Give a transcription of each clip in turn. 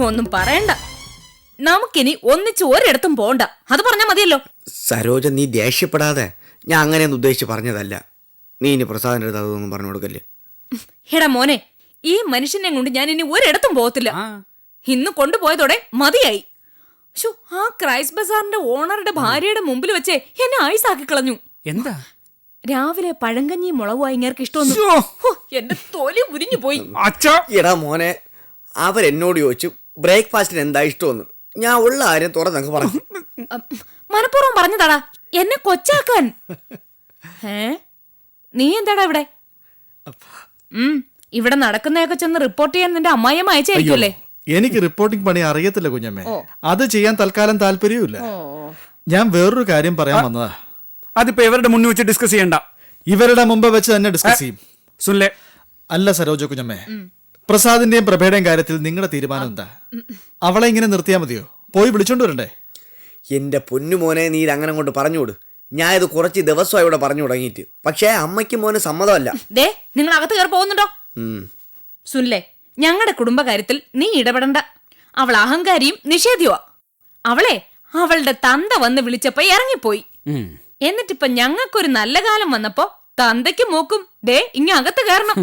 ഒന്നും പറയണ്ട. നമുക്കിനി ഒന്നിച്ച് ഒരിടത്തും പോണ്ട. അത് പറഞ്ഞാ മതിയല്ലോ. സരോജ, നീ ദേഷ്യപ്പെടാതെ. ഞാൻ അങ്ങനെയൊന്നും ഉദ്ദേശിച്ച് പറഞ്ഞതല്ല. നീ ഇനി പ്രസാദിന്റെ അടുത്ത് അതൊന്നും പറഞ്ഞു കൊടുക്കല്ലേ. എടാ മോനെ, ഈ മനുഷ്യനെ കൊണ്ട് ഞാൻ ഇനി ഒരിടത്തും പോകത്തില്ല. ഇന്ന് കൊണ്ടുപോയതോടെ മതിയായി. ആ ക്രൈസ്റ്റ് ബസാറിന്റെ ഓണറുടെ ഭാര്യയുടെ മുമ്പിൽ വെച്ചേ എന്നെ ആയിസാക്കി കളഞ്ഞു. എന്താ? രാവിലെ പഴങ്കഞ്ഞി മുളകുമായി ഇങ്ങേർക്ക് ഇഷ്ടമൊന്നും. എന്റെ തൊലി ഉരിഞ്ഞു പോയി. എടാ മോനെ, അവരെന്നോട് ചോദിച്ചു ബ്രേക്ക്ഫാസ്റ്റിന് എന്താ ഇഷ്ടമെന്ന്. ഞാൻ ഉള്ള കാര്യം തുറന്നങ്ങ് പറഞ്ഞു. മനഃപൂർവ്വം പറഞ്ഞതാടാ, എന്നെ കൊച്ചാക്കാൻ. നീ എന്താടാ ഇവിടെ? ഇവിടെ നടക്കുന്നതൊക്കെ ചെന്ന് റിപ്പോർട്ട് ചെയ്യാൻ നിന്റെ അമ്മായിയമ്മ അയച്ചായിരിക്കുമല്ലേ? എനിക്ക് റിപ്പോർട്ടിംഗ് പണി അറിയത്തില്ല കുഞ്ഞമ്മേ. അത് ചെയ്യാൻ തൽക്കാലം താല്പര്യമില്ല. ഞാൻ വേറൊരു കാര്യം പറയാൻ വന്നതാ. അതിപ്പോ ഇവരുടെ മുന്നിൽ വെച്ച് ഡിസ്കസ് ചെയ്യണ്ട. ഇവരുടെ മുമ്പ് വെച്ച് തന്നെ ഡിസ്കസ് ചെയ്യും. സുനിലേ, അല്ല സരോജ കുഞ്ഞമ്മേ, പ്രസാദിന്റെയും പ്രഭയുടെയും കാര്യത്തിൽ നിങ്ങളുടെ തീരുമാനം എന്താ? അവളെ ഇങ്ങനെ നിർത്തിയാ മതിയോ? പോയി വിളിച്ചോണ്ട് വരണ്ടേ? എന്റെ പൊന്നുമോനെ, നീ അങ്ങനെ കൊണ്ട് പറഞ്ഞുകൊടു. ഞാൻ ഇത് കുറച്ച് ദിവസമായി ഇവിടെ പറഞ്ഞു തുടങ്ങിയിട്ട്. പക്ഷേ അമ്മയ്ക്കും മോന് സമ്മതമല്ല. നിങ്ങൾ അകത്ത് കയറി പോകുന്നുണ്ടോ? സുനിലേ, ഞങ്ങളുടെ കുടുംബകാര്യത്തിൽ നീ ഇടപെടണ്ട. അവൾ അഹങ്കാരിയും നിഷേധിയുവാ. അവളുടെ തന്ത വന്ന് വിളിച്ചപ്പോ ഇറങ്ങിപ്പോയി. എന്നിട്ടിപ്പൊ ഞങ്ങൾക്കൊരു നല്ല കാലം വന്നപ്പോ തന്തയ്ക്കും മൂക്കും ഇങ്ങ അകത്ത് കയറണം.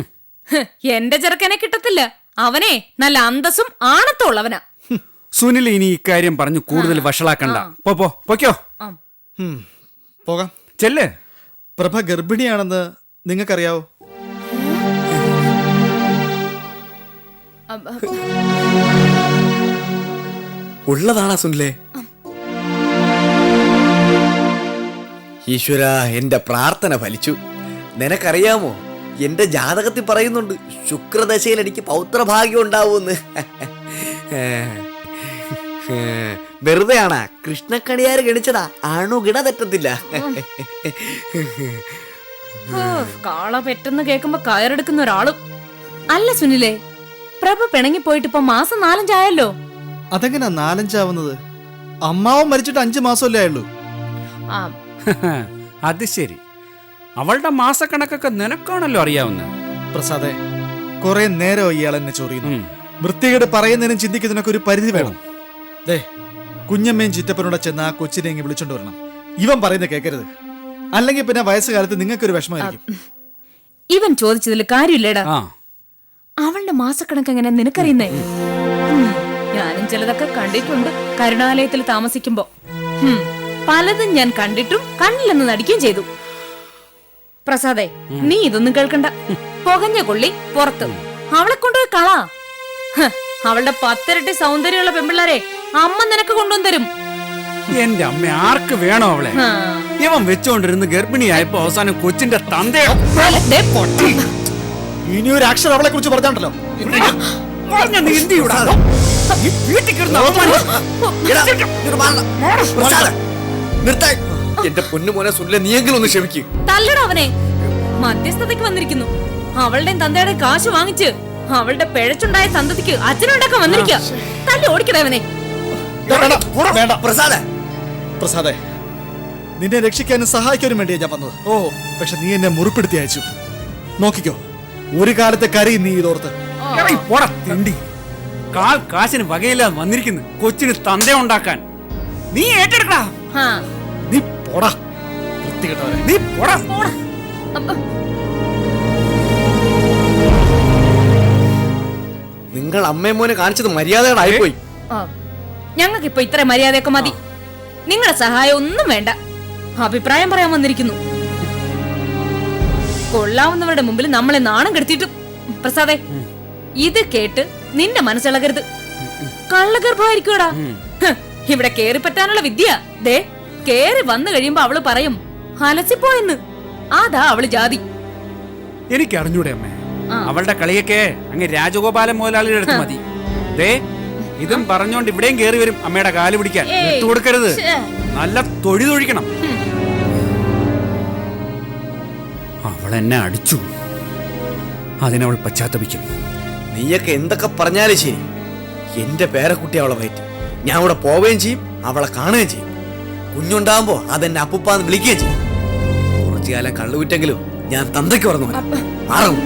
എന്റെ ചെറുക്കനെ കിട്ടത്തില്ല. അവനെ നല്ല അന്തസ്സും ആണത്തും ഉള്ളവനാ. സുനിൽ ഇനി ഇക്കാര്യം പറഞ്ഞു കൂടുതൽ വഷളാക്കണ്ട. പൊക്കോ. പോകാം. ചെല്ല്. പ്രഭ ഗർഭിണിയാണെന്ന് നിങ്ങൾക്കറിയാവോ? ഉള്ളതാണാ സുനിലേ? ഈശ്വര, എന്റെ പ്രാർത്ഥന ഫലിച്ചു. നിനക്കറിയാമോ, എന്റെ ജാതകത്തിൽ പറയുന്നുണ്ട് ശുക്രദശയിൽ എനിക്ക് പൗത്രഭാഗ്യം ഉണ്ടാവൂന്ന്. വെറുതെ ആണാ, കൃഷ്ണക്കണിയാര് ഗണിച്ചതാ. അണുകിട തെറ്റത്തില്ല. കാള പെട്ടെന്ന് കേൾക്കുമ്പോ കയറെടുക്കുന്ന ഒരാളും അല്ല. സുനിലേ, പ്രഭ പിണങ്ങിപ്പോയിട്ട് ഇപ്പൊ മാസം 4-5 ആയല്ലോ. അതെങ്ങനാ 4-5 ആവുന്നത്? അമ്മാവൻ മരിച്ചിട്ട് 5 മാസമല്ലേ ആയുള്ളൂ. അത് ശരി. അവളുടെ മാസക്കണക്കൊക്കെ നിനക്കാണല്ലോ അറിയാവുന്ന. പ്രസാദേ, കുറെ നേരം ഇയാൾ എന്നെ ചൊറിയുന്നു. വൃത്തികേട് പറയുന്നതിനും ചിന്തിക്കുന്നതിനൊക്കെ ഒരു പരിധി വേണം. കുഞ്ഞമ്മയും ചിറ്റപ്പനോടെ ചെന്ന് ആ കൊച്ചിനെ ഇങ്ങ് വിളിച്ചോണ്ട് വരണം. ഇവൻ പറയുന്നത് കേൾക്കരുത്. അല്ലെങ്കിൽ പിന്നെ വയസ്സുകാലത്ത് നിങ്ങൾക്കൊരു വിഷമമായിരിക്കും. ഇവൻ ചോദിച്ചതിൽ കാര്യമില്ലേടാ. അവളുടെ മാസക്കണക്ക് എങ്ങനെ നിനക്കറിയുന്നേ? ഞാനും ചിലതൊക്കെ കണ്ടിട്ടുണ്ട് കരുണാലയത്തിൽ താമസിക്കുമ്പോ. പലതും ഞാൻ കണ്ടിട്ടും കണ്ടില്ലെന്ന് നടിക്കുകയും ചെയ്തു. പ്രസാദേ, നീ ഇതൊന്നും കേൾക്കണ്ട. പുകഞ്ഞ കൊള്ളി പുറത്ത്. അവളെ കൊണ്ടുപോയി കളാ. അവളുടെ 10 ഇരട്ടി സൗന്ദര്യമുള്ള പെമ്പിള്ളാരെ അമ്മ നിനക്ക് കൊണ്ടുവന്നു തരും. എന്റെ അമ്മ ആർക്ക് വേണോ അവളെ? ഇവൻ വെച്ചോണ്ടിരുന്ന് ഗർഭിണിയായപ്പോ അവസാനം കൊച്ചിന്റെ തന്തയോ. ഇനി ഒരു അക്ഷരം അവളെ കുറിച്ച് പറഞ്ഞാണ്ടല്ലോ. എന്റെ പൊന്നുമോനെ സുനിലെ, നീയെങ്കിലും ഒന്ന് ക്ഷമിക്കും. തല്ലടോ അവനെ. മധ്യസ്ഥതയ്ക്ക് വന്നിരിക്കുന്നു. അവളുടെ തന്തയുടെ കാശ് വാങ്ങിച്ച് അവളുടെ പിഴച്ചുണ്ടായ സന്തതിക്ക് അച്ഛനുണ്ടാക്കാൻ വന്നിരിക്കുക. തല്ലി ഓടിക്കട അവനെ. പ്രസാദേ, നിന്നെ രക്ഷിക്കാനും സഹായിക്കാനും വേണ്ടിയാ ഞാൻ വന്നത്. പക്ഷെ നീ എന്നെ മുറിപ്പെടുത്തി അയച്ചു. നോക്കിക്കോ, ഒരു കാലത്തെ കരയും നീ ഇതോർത്ത്. കാശിന് വകയില്ലാതെ വന്നിരിക്കുന്നു കൊച്ചിന് തന്ത ഉണ്ടാക്കാൻ. നീ ഏറ്റെടുക്കടാ. നീ പോടാ, വൃത്തികെട്ടവനെ. നീ പോടാ. നിങ്ങൾ അമ്മയും മോനെ കാണിച്ചത് മര്യാദകളായിപ്പോയി. ഞങ്ങൾക്കിപ്പോ ഇത്ര മര്യാദയൊക്കെ മതി. നിങ്ങളുടെ സഹായം ഒന്നും വേണ്ട. അഭിപ്രായം പറയാൻ വന്നിരിക്കുന്നു. കൊള്ളാവുന്നവരുടെ മുമ്പിൽ നമ്മളെ നാണം കെടുത്തിയിട്ടും. പ്രസാദേ, ഇത് കേട്ട് നിന്റെ മനസ്സിളകരുത്. കള്ളഗർഭമായിരിക്കൂടാ. ഇവിടെ കേറി പറ്റാനുള്ള വിദ്യ. കേറി വന്നു കഴിയുമ്പോ അവള് പറയും അലസിപ്പോയെന്ന്. അതാ അവള് ജാതി. എനിക്ക് അറിഞ്ഞൂടെ അമ്മേ, അവളുടെ കളിയൊക്കെ അങ്ങ് രാജഗോപാലൻ മുതലാളിയുടെ അടുത്ത് മതി. ഇതും പറഞ്ഞോണ്ട് ഇവിടെയും കേറി വരും അമ്മയുടെ കാല് പിടിക്കാൻ. കൊടുക്കരുത്, നല്ല തൊഴിലൊഴിക്കണം. അവൾ എന്നെ അടിച്ചു, അതിനവൾ പശ്ചാത്തപിക്കും. നീയൊക്കെ എന്തൊക്കെ പറഞ്ഞാലും ശരി, എന്റെ പേരക്കുട്ടി അവളെ വയറ്റി. ഞാൻ അവിടെ പോവുകയും ചെയ്യും, അവളെ കാണുകയും ചെയ്യും. കുഞ്ഞുണ്ടാകുമ്പോ അതെന്നെ അപ്പൂപ്പാന്ന് വിളിക്കുകയും ചെയ്യും. കുറച്ചു കാലം കള്ളുവിറ്റെങ്കിലും ഞാൻ തന്തയ്ക്ക് പറഞ്ഞു മാറും.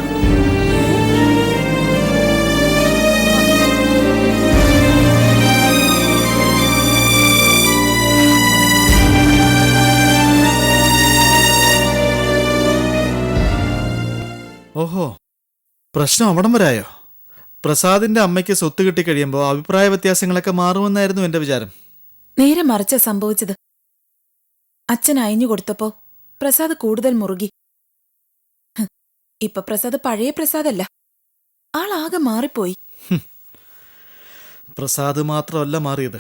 പ്രശ്നം അവിടം വരായോ? പ്രസാദിന്റെ അമ്മയ്ക്ക് സ്വത്ത് കിട്ടിക്കഴിയുമ്പോൾ അഭിപ്രായ വ്യത്യാസങ്ങളൊക്കെ മാറുമെന്നായിരുന്നു എന്റെ വിചാരം. നേരെ മറിച്ച സംഭവിച്ചത്. അച്ഛൻ അയഞ്ഞു കൊടുത്തപ്പോ പ്രസാദ് കൂടുതൽ മുറുകി. ഇപ്പൊ പ്രസാദ് പഴയ പ്രസാദല്ല, ആളാകെ മാറിപ്പോയി. പ്രസാദ് മാത്രമല്ല മാറിയത്,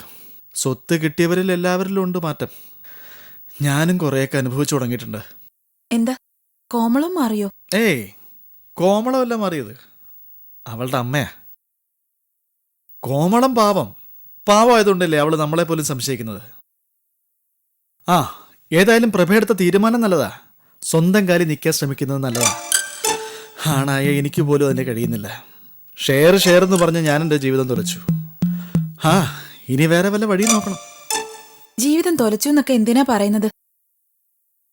സ്വത്ത് കിട്ടിയവരിൽ എല്ലാവരിലും ഉണ്ട് മാറ്റം. ഞാനും കുറേയൊക്കെ അനുഭവിച്ചു തുടങ്ങിയിട്ടുണ്ട്. എന്താ, കോമളം മാറിയോ? ഏയ്, കോമളമല്ല മാറിയത്, അവളുടെ അമ്മയാ. കോമളം പാവമായതുകൊണ്ടല്ലേ അവള് നമ്മളെ പോലും സംശയിക്കുന്നത്. ആ, ഏതായാലും പ്രഭയെടുത്ത തീരുമാനം നല്ലതാ. സ്വന്തം കാലിൽ നിൽക്കാൻ ശ്രമിക്കുന്നത് നല്ലതാ. ആണായ എനിക്ക് പോലും അതിന് കഴിയുന്നില്ല. ഷെയർ എന്ന് പറഞ്ഞ് ഞാൻ എൻ്റെ ജീവിതം തുലച്ചു. ഇനി വേറെ വല്ല വഴി നോക്കണം. ജീവിതം തൊലച്ചു എന്നൊക്കെ എന്തിനാ പറയുന്നത്?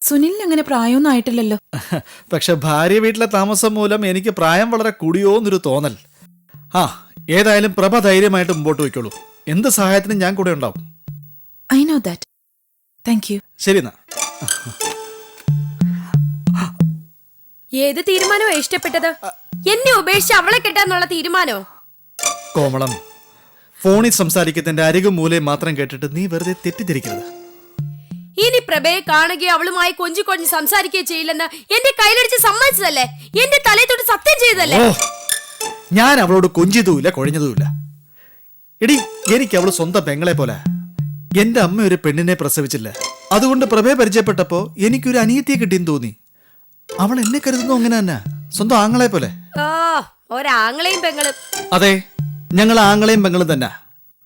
സുനിലിന് അങ്ങനെ പ്രായമൊന്നും ആയിട്ടില്ലല്ലോ. പക്ഷെ ഭാര്യ വീട്ടിലെ താമസം മൂലം എനിക്ക് പ്രായം വളരെ കൂടിയോ എന്നൊരു തോന്നൽ. ഏതായാലും പ്രഭ ധൈര്യമായിട്ട് മുമ്പോട്ട് പോയിക്കോളൂ. എന്ത് സഹായത്തിനും ഞാൻ കൂടെ ഉണ്ടാവും. I know that. Thank you. ശരി എന്നാ. ഏത് തീരുമാനമോ ഇഷ്ടപ്പെട്ടത്? എന്നെ ഉപേക്ഷിച്ച് അവളെ കെട്ടാന്നുള്ള തീരുമാനോ? കോമളം, ഫോണിൽ സംസാരിക്കുന്നതിന്റെ അരികും മൂലയും മാത്രം കേട്ടിട്ട് നീ വെറുതെ തെറ്റിദ്ധരിക്കരുത്. ഇനി പ്രഭയെ കാണുകയോ അവളുമായി കൊഞ്ചി സംസാരിക്കുകയോ ചെയ്യില്ലെന്ന് എന്റെ കയ്യിലടിച്ച് സമ്മതിച്ചതല്ലേ? എന്റെ തലയിൽ തൊട്ട് സത്യം ചെയ്തതല്ലേ? ഞാൻ അവളോട് കൊഞ്ചിയതുമില്ല കുഴഞ്ഞതുമില്ല. എടി, എനിക്ക് അവള് സ്വന്തം പെങ്ങളെ പോലെ. എന്റെ അമ്മ ഒരു പെണ്ണിനെ പ്രസവിച്ചില്ല. അതുകൊണ്ട് പ്രഭയെ പരിചയപ്പെട്ടപ്പോ എനിക്കൊരു അനിയത്തിയെ കിട്ടിയെന്ന് തോന്നി. അവൾ എന്നെ കരുതുന്നു അങ്ങനെ തന്നെ, സ്വന്തം ആങ്ങളെ പോലെ. ഒരാങ്ങളെയും പെങ്ങളും. അതെ, ഞങ്ങൾ ആങ്ങളെയും പെങ്ങളും തന്നെ.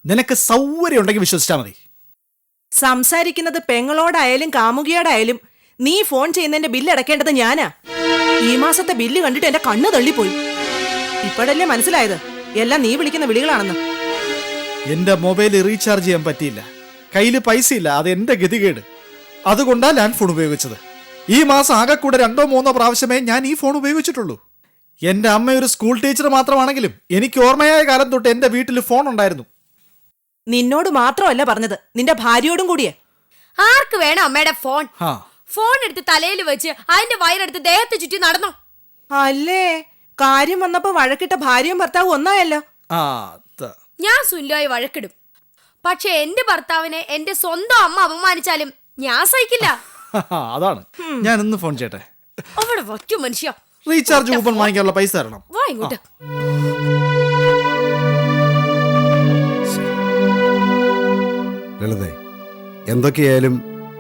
നിനക്ക് സൗകര്യം ഉണ്ടെങ്കിൽ വിശ്വസിച്ചാ മതി. സംസാരിക്കുന്നത് പെങ്ങളോടായാലും കാമുകിയോടായാലും നീ ഫോൺ ചെയ്യുന്നതിന്റെ ബില്ല് അടക്കേണ്ടത് ഞാനാ. ഈ മാസത്തെ ബില്ല് കണ്ടിട്ട് എന്റെ കണ്ണ് തള്ളിപ്പോയി. ഇപ്പോഴല്ലേ മനസ്സിലായത് എല്ലാം നീ വിളിക്കുന്ന വിളികളാണെന്ന്. എന്റെ മൊബൈൽ റീചാർജ് ചെയ്യാൻ പറ്റിയില്ല, കയ്യിൽ പൈസ ഇല്ല. അത് എന്റെ ഗതികേട്. അതുകൊണ്ടാ ലാൻഡ് ഫോൺ ഉപയോഗിച്ചത്. ഈ മാസം ആകെ കൂടെ 2-3 പ്രാവശ്യമേ ഞാൻ ഈ ഫോൺ ഉപയോഗിച്ചിട്ടുള്ളൂ. എന്റെ അമ്മ ഒരു സ്കൂൾ ടീച്ചർ മാത്രമാണെങ്കിലും എനിക്ക് ഓർമ്മയായ കാലം തൊട്ട് എന്റെ വീട്ടിൽ ഫോൺ ഉണ്ടായിരുന്നു. നിന്നോട് മാത്രമല്ല പറഞ്ഞത്, നിന്റെ ഭാര്യയോടും കൂടിയേ. ആർക്ക് വേണം അമ്മയുടെ ഫോൺ? ഫോൺ എടുത്ത് തലയിൽ വെച്ച് അതിന്റെ വയറെടുത്ത് ദേഹത്ത് ചുറ്റി നടന്നോ? അല്ലേ, കാര്യം വന്നപ്പോ വഴക്കിട്ട ഭാര്യയും ഭർത്താവും ഒന്നായല്ലോ. ഞാൻ സുനിലുമായി വഴക്കിടും, പക്ഷെ എന്റെ ഭർത്താവിനെ എന്റെ സ്വന്തം അമ്മ അപമാനിച്ചാലും ഞാൻ സഹിക്കില്ല. അതാണ് ഞാൻ ഇന്ന് ഫോൺ ചെയ്യട്ടെ. അവിടെ വയ്ക്കും മനുഷ്യ. റീചാർജ് കൂപ്പൺ വാങ്ങിക്കാനുള്ള പൈസ തരണം. വാ ഇങ്ങോട്ട്. ലളിതേ, എന്തൊക്കെയായാലും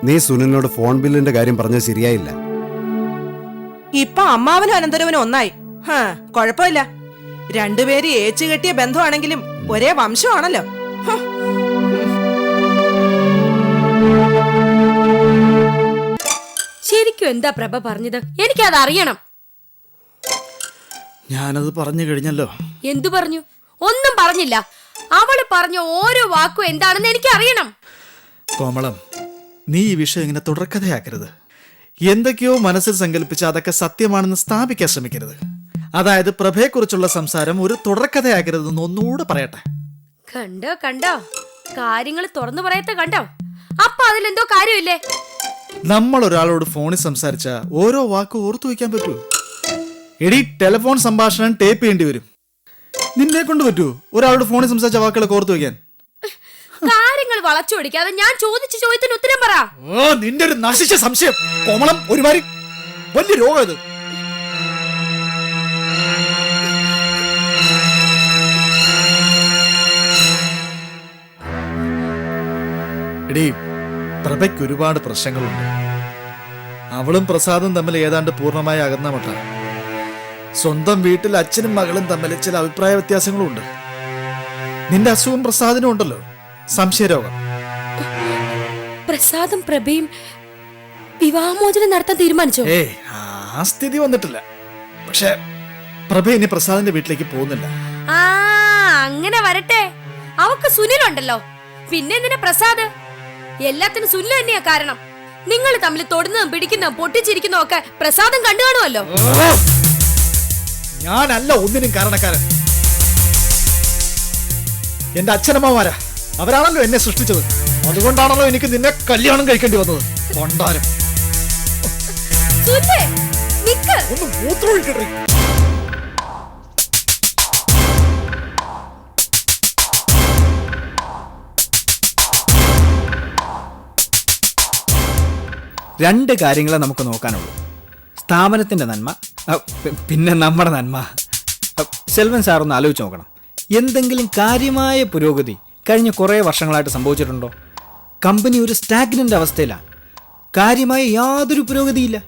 നീ സുനിലിനോട് ഫോൺ ബില്ലിന്റെ കാര്യം പറഞ്ഞത് ശരിയായില്ല. ഇപ്പൊ അമ്മാവനും അനന്തരവനും ഒന്നായി. കൊഴപ്പില്ല, രണ്ടുപേര് ഏച്ചുകെട്ടിയ ബന്ധമാണെങ്കിലും ഒരേ വംശമാണല്ലോ. ശരിക്കും എന്താ പ്രഭ പറഞ്ഞത്? എനിക്കത് അറിയണം. ഞാനത് പറഞ്ഞു കഴിഞ്ഞല്ലോ. എന്തു പറഞ്ഞു? ഒന്നും പറഞ്ഞില്ല. അവള് പറഞ്ഞ ഓരോ വാക്കും എന്താണെന്ന് എനിക്ക് അറിയണം. കോമളം, നീ ഈ വിഷയം ഇങ്ങനെ തുടർക്കഥയാക്കരുത്. എന്തൊക്കെയോ മനസ്സിൽ സങ്കല്പിച്ച് അതൊക്കെ സത്യമാണെന്ന് സ്ഥാപിക്കാൻ ശ്രമിക്കരുത്. അതായത് പ്രഭയെക്കുറിച്ചുള്ള സംസാരം ഒരു തുടർക്കഥയാക്കരുതെന്ന് ഒന്നുകൂടെ പറയട്ടെ. കണ്ടോ കാര്യങ്ങൾ തുറന്നു പറയത്തെ കണ്ടോ? അപ്പൊ അതിലെന്തോ കാര്യമില്ലേ? നമ്മൾ ഒരാളോട് ഫോണിൽ സംസാരിച്ച ഓരോ വാക്കും ഓർത്തു വയ്ക്കാൻ പറ്റുമോ? എടി, ടെലിഫോൺ സംഭാഷണം ടേപ്പ് ചെയ്യേണ്ടി വരും. നിന്നെ കൊണ്ട് പറ്റുമോ ഒരാളോട് ഫോണിൽ സംസാരിച്ച വാക്കുകളൊക്കെ ഓർത്തു വയ്ക്കാൻ? കാര്യങ്ങൾ വളച്ചൊടിക്കാതെ ഞാൻ ചോദിച്ച ചോദ്യത്തിന് ഉത്തരം പറ. നിന്റെ ഒരു നശിച്ച സംശയം കോമളം, ഒരുമാതിരി വലിയ രോഗം ഇത്. എടീ, പ്രഭയ്ക്ക് ഒരുപാട് പ്രശ്നങ്ങളുണ്ട്. അവളും പ്രസാദും തമ്മിൽ ഏതാണ്ട് പൂർണ്ണമായി അകന്ന മട്ട. സ്വന്തം വീട്ടിൽ അച്ഛനും മകളും തമ്മിൽ ചില അഭിപ്രായ വ്യത്യാസങ്ങളും ഉണ്ട്. നിന്റെ അസുഖം പ്രസാദിനും ഉണ്ടല്ലോ, സംശയരോഗം. പ്രസാദും പ്രഭയും വിവാഹമോചനം നടത്താൻ തീരുമാനിച്ചോ? ആ സ്ഥിതി വന്നിട്ടില്ല. പക്ഷെ പ്രഭ ഇനി പ്രസാദിന്റെ വീട്ടിലേക്ക് പോകുന്നില്ല. അങ്ങനെ വരട്ടെ. അവക്ക് സുനിലുണ്ടല്ലോ, പിന്നെ എന്തിനാ പ്രസാദ്? എല്ലാത്തിനും സുനിൽ തന്നെയാ കാരണം. നിങ്ങൾ തമ്മിൽ തൊടുന്നതും പിടിക്കുന്നതും പൊട്ടിച്ചിരിക്കുന്നതും ഒക്കെ പ്രസാദം കണ്ടു കാണുമല്ലോ. ഞാനല്ല ഒന്നിനും കാരണക്കാരൻ. എന്റെ അച്ഛനമ്മമാരാ, അവരാണല്ലോ എന്നെ സൃഷ്ടിച്ചത്. അതുകൊണ്ടാണല്ലോ എനിക്ക് നിന്നെ കല്യാണം കഴിക്കേണ്ടി വന്നത്. കൊണ്ടാരം ഒന്ന് മൂത്രമൊഴിക്കട്ടെ. രണ്ട് കാര്യങ്ങളെ നമുക്ക് നോക്കാനുള്ളൂ. സ്ഥാപനത്തിൻ്റെ നന്മ, പിന്നെ നമ്മുടെ നന്മ. സെൽവൻ സാറൊന്ന് ആലോചിച്ച് നോക്കണം. എന്തെങ്കിലും കാര്യമായ പുരോഗതി കഴിഞ്ഞ കുറേ വർഷങ്ങളായിട്ട് സംഭവിച്ചിട്ടുണ്ടോ? കമ്പനി ഒരു സ്റ്റാഗ്നൻ്റ് അവസ്ഥയിലാണ്. കാര്യമായ യാതൊരു പുരോഗതിയില്ല.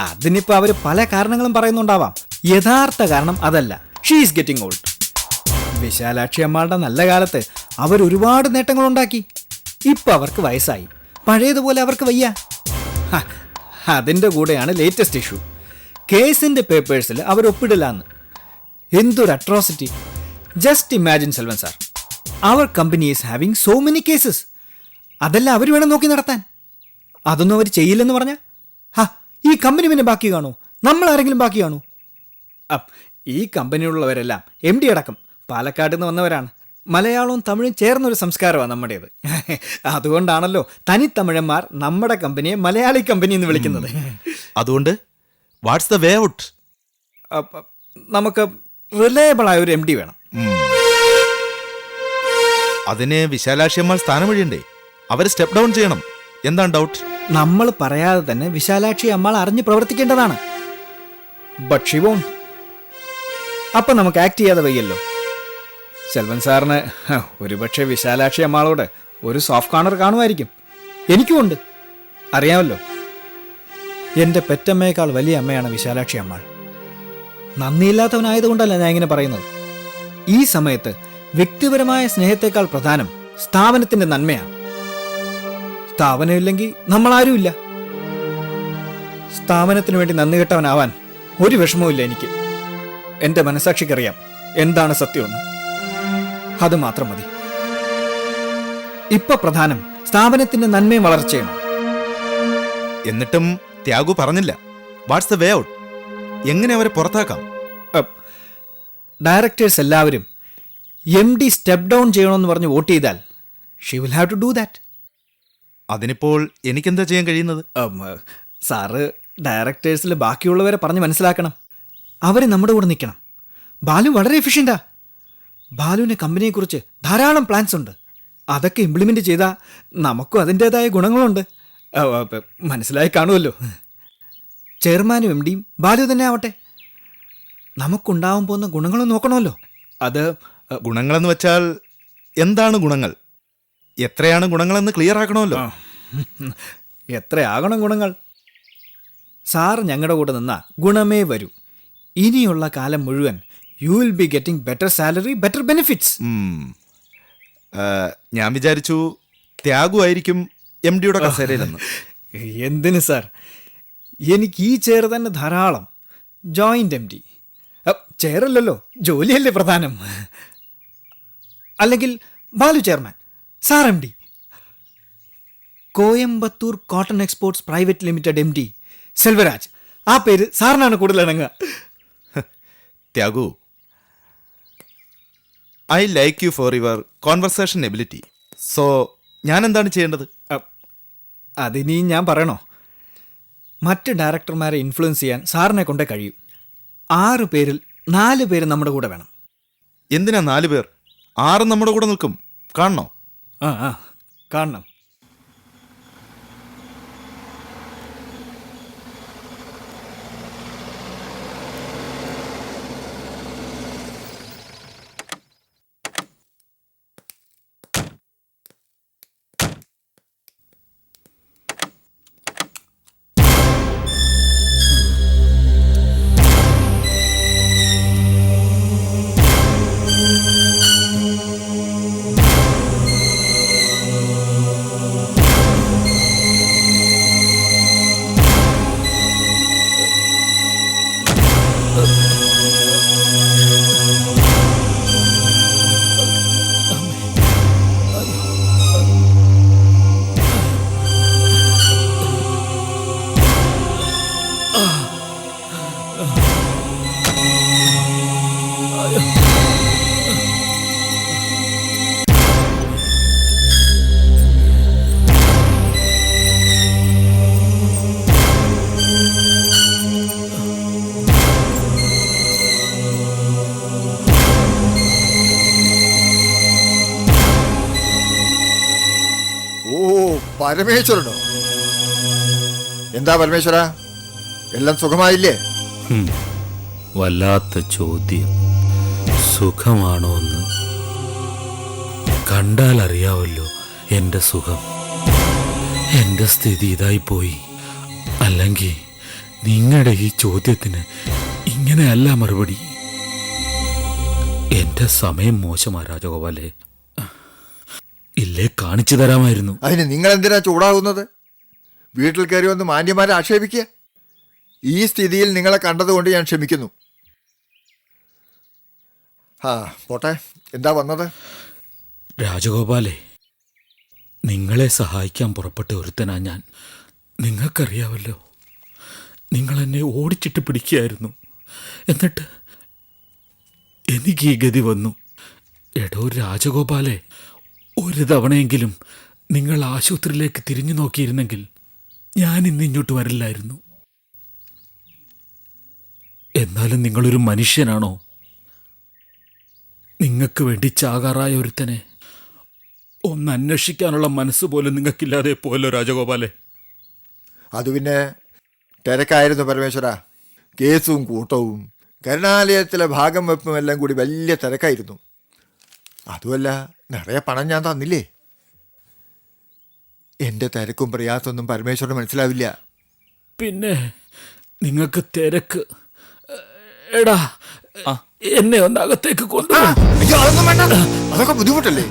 അതിനിപ്പോൾ അവർ പല കാരണങ്ങളും പറയുന്നുണ്ടാവാം. യഥാർത്ഥ കാരണം അതല്ല. She is getting old. Vishalakshi അമ്മാളുടെ നല്ല കാലത്ത് അവർ ഒരുപാട് നേട്ടങ്ങളുണ്ടാക്കി. ഇപ്പം അവർക്ക് വയസ്സായി, പഴയതുപോലെ അവർക്ക് വയ്യ. അതിൻ്റെ കൂടെയാണ് ലേറ്റസ്റ്റ് ഇഷ്യൂ. കേസിൻ്റെ പേപ്പേഴ്സിൽ അവർ ഒപ്പിടില്ലാന്ന്. എന്തൊരു atrocity! Just imagine Selvan sir, അവർ company is having so many cases. അതെല്ലാം അവർ വേണം നോക്കി നടത്താൻ. അതൊന്നും അവർ ചെയ്യില്ലെന്ന് പറഞ്ഞാൽ ഈ കമ്പനി പിന്നെ ബാക്കി കാണൂ? നമ്മൾ ആരെങ്കിലും ബാക്കി കാണൂ? ഈ കമ്പനിയിലുള്ളവരെല്ലാം MD അടക്കം പാലക്കാട് നിന്ന് വന്നവരാണ്. മലയാളവും തമിഴും ചേർന്നൊരു സംസ്കാരമാണ് നമ്മുടേത്. അതുകൊണ്ടാണല്ലോ തനിത്തമിഴന്മാർ നമ്മുടെ കമ്പനിയെ മലയാളി കമ്പനി എന്ന് വിളിക്കുന്നത്. അതുകൊണ്ട് വാട്ട്സ് ദ വേ ഔട്ട്? നമുക്ക് റിലയബിൾ ആയ ഒരു MD വേണം. അതിന് വിശാലാക്ഷി അമ്മാൾ സ്ഥാനം വഴിയുണ്ടേ. അവർ സ്റ്റെപ്പ് ഡൗൺ ചെയ്യണം. എന്താണ് ഡൗട്ട്? നമ്മൾ പറയാതെ തന്നെ വിശാലാക്ഷി അമ്മാൾ അറിഞ്ഞ് പ്രവർത്തിക്കേണ്ടതാണ്. But Xi won't. അപ്പം നമുക്ക് ആക്ട് ചെയ്യാതെ വയ്യല്ലോ. സെൽവൻ സാറിന് ഒരുപക്ഷെ വിശാലാക്ഷി അമ്മാളോട് ഒരു സോഫ്റ്റ് കോർണർ കാണുമായിരിക്കും. എനിക്കുമുണ്ട്, അറിയാമല്ലോ. എൻ്റെ പെറ്റമ്മയേക്കാൾ വലിയ അമ്മയാണ് വിശാലാക്ഷി അമ്മാൾ. നന്ദിയില്ലാത്തവനായതുകൊണ്ടല്ല ഞാൻ ഇങ്ങനെ പറയുന്നത്. ഈ സമയത്ത് വ്യക്തിപരമായ സ്നേഹത്തെക്കാൾ പ്രധാനം സ്ഥാപനത്തിൻ്റെ നന്മയാണ്. സ്ഥാപനമില്ലെങ്കിൽ നമ്മളാരുമില്ല. സ്ഥാപനത്തിന് വേണ്ടി നന്ദി കെട്ടവനാവാൻ ഒരു വിഷമവുമില്ല എനിക്ക്. എൻ്റെ മനസാക്ഷിക്കറിയാം എന്താണ് സത്യമെന്ന്. അത് മാത്രം മതി. ഇപ്പൊ പ്രധാനം സ്ഥാപനത്തിന്റെ നന്മയും വളർച്ചയാണ്. എന്നിട്ടും ത്യാഗു പറഞ്ഞില്ല വാട്ട്സ് ദ വേ ഔട്ട്? എങ്ങനെ അവരെ പുറത്താക്കാം? ഡയറക്ടേഴ്സ് എല്ലാവരും MD സ്റ്റെപ്പ് ഡൗൺ ചെയ്യണമെന്ന് പറഞ്ഞ് വോട്ട് ചെയ്താൽ she will have to do that. അതിനിപ്പോൾ എനിക്കെന്താ ചെയ്യാൻ കഴിയുന്നത്? സാറ് ഡയറക്ടേഴ്സിൽ ബാക്കിയുള്ളവരെ പറഞ്ഞ് മനസ്സിലാക്കണം. അവർ നമ്മുടെ കൂടെ നിൽക്കണം. ബാലു വളരെ എഫിഷ്യൻ്റാ. ബാലുവിന് കമ്പനിയെക്കുറിച്ച് ധാരാളം പ്ലാൻസ് ഉണ്ട്. അതൊക്കെ ഇംപ്ലിമെൻ്റ് ചെയ്താൽ നമുക്കും അതിൻ്റേതായ ഗുണങ്ങളുണ്ട്. മനസ്സിലായി കാണുമല്ലോ. ചെയർമാനും MDയും ബാലു തന്നെ ആവട്ടെ. നമുക്കുണ്ടാവാൻ പോകുന്ന ഗുണങ്ങളും നോക്കണമല്ലോ. അത് ഗുണങ്ങളെന്ന് വെച്ചാൽ എന്താണ് ഗുണങ്ങൾ? എത്രയാണ് ഗുണങ്ങളെന്ന് ക്ലിയർ ആക്കണമല്ലോ. എത്രയാകണം ഗുണങ്ങൾ? സാർ ഞങ്ങളുടെ കൂടെ നിന്നാ ഗുണമേ വരൂ. ഇനിയുള്ള കാലം മുഴുവൻ you will be getting better salary, better benefits. ഞാൻ വിചാരിച്ചു ത്യാഗു ആയിരിക്കും MDയുടെ കസേരയിലെന്ന്. എന്തിന് സാർ, എനിക്ക് ഈ ചെയർ തന്നെ ധാരാളം. ജോയിന്റ് MD ചെയറല്ലല്ലോ, ജോലിയല്ലേ പ്രധാനം. അല്ലെങ്കിൽ Balu chairman, sir MD. Coimbatore cotton exports private limited MD Selvaraj. ആ പേര് സാറിനാണ് കൂടുതൽ ഇണങ്ങുക. Thyagu, I like you for your conversation ability. So ഞാൻ എന്താണ് ചെയ്യേണ്ടത്? അതിനിയും ഞാൻ പറയണോ? മറ്റ് ഡയറക്ടർമാരെ ഇൻഫ്ലുവൻസ് ചെയ്യാൻ സാറിനെ കൊണ്ടേ കഴിയൂ. 6 പേരിൽ 4 പേര് നമ്മുടെ കൂടെ വേണം. എന്തിനാ 4 പേർ? 6 നമ്മുടെ കൂടെ നിൽക്കും. കാണണോ? കാണണം. പരമേശ്വരനോ? എന്താ പരമേശ്വര, എല്ലാം സുഖമായില്ലേ? വല്ലാത്ത ചോദ്യം. സുഖമാണോ എന്ന് കണ്ടാൽ അറിയാവല്ലോ എന്റെ സുഖം. എന്റെ സ്ഥിതി ഇതായി പോയി. അല്ലെങ്കിൽ നിങ്ങളുടെ ഈ ചോദ്യത്തിന് ഇങ്ങനെയല്ല മറുപടി. എന്റെ സമയം മോശമാ രാജഗോപാലേ. ഇല്ലേ കാണിച്ചു തരാമായിരുന്നു. അതിന് നിങ്ങൾ എന്തിനാ ചൂടാകുന്നത്? വീട്ടിൽ കയറി വന്ന് മാന്യന്മാരെ ആക്ഷേപിക്കുക. ഈ സ്ഥിതിയിൽ നിങ്ങളെ കണ്ടതുകൊണ്ട് ഞാൻ ക്ഷമിക്കുന്നു. പോട്ടെ, എന്താ വന്നത്? രാജഗോപാലേ, നിങ്ങളെ സഹായിക്കാൻ പുറപ്പെട്ട ഒരുത്തനാ ഞാൻ. നിങ്ങൾക്കറിയാവല്ലോ, നിങ്ങൾ എന്നെ ഓടിച്ചിട്ട് പിടിക്കുകയായിരുന്നു. എന്നിട്ട് എനിക്ക് ഈ ഗതി വന്നു. എടോ രാജഗോപാലേ, ഒരു തവണയെങ്കിലും നിങ്ങൾ ആശുപത്രിയിലേക്ക് തിരിഞ്ഞു നോക്കിയിരുന്നെങ്കിൽ ഞാൻ ഇന്ന് ഇങ്ങോട്ട് വരില്ലായിരുന്നു. എന്നാലും നിങ്ങളൊരു മനുഷ്യനാണോ? നിങ്ങൾക്ക് വേണ്ടി ചാകാറായ ഒരുത്തനെ ഒന്ന് അന്വേഷിക്കാനുള്ള മനസ്സ് പോലും നിങ്ങൾക്കില്ലാതെ പോയല്ലോ രാജഗോപാലേ. അത് പിന്നെ തിരക്കായിരുന്നു പരമേശ്വര. കേസും കൂട്ടവും കരുണാലയത്തിലെ ഭാഗം വെപ്പും എല്ലാം കൂടി വലിയ തിരക്കായിരുന്നു. അതുമല്ല, നിറയെ പണം ഞാൻ തന്നില്ലേ. എൻ്റെ തിരക്കും പ്രയാസമൊന്നും പരമേശ്വരന് മനസ്സിലാവില്ല. പിന്നെ നിങ്ങൾക്ക് തിരക്ക്. എടാ, എന്നെ ഒന്ന് അകത്തേക്ക് കൊണ്ടുപോകും. അതൊന്നും വേണ്ട, അതൊക്കെ ബുദ്ധിമുട്ടല്ലേ.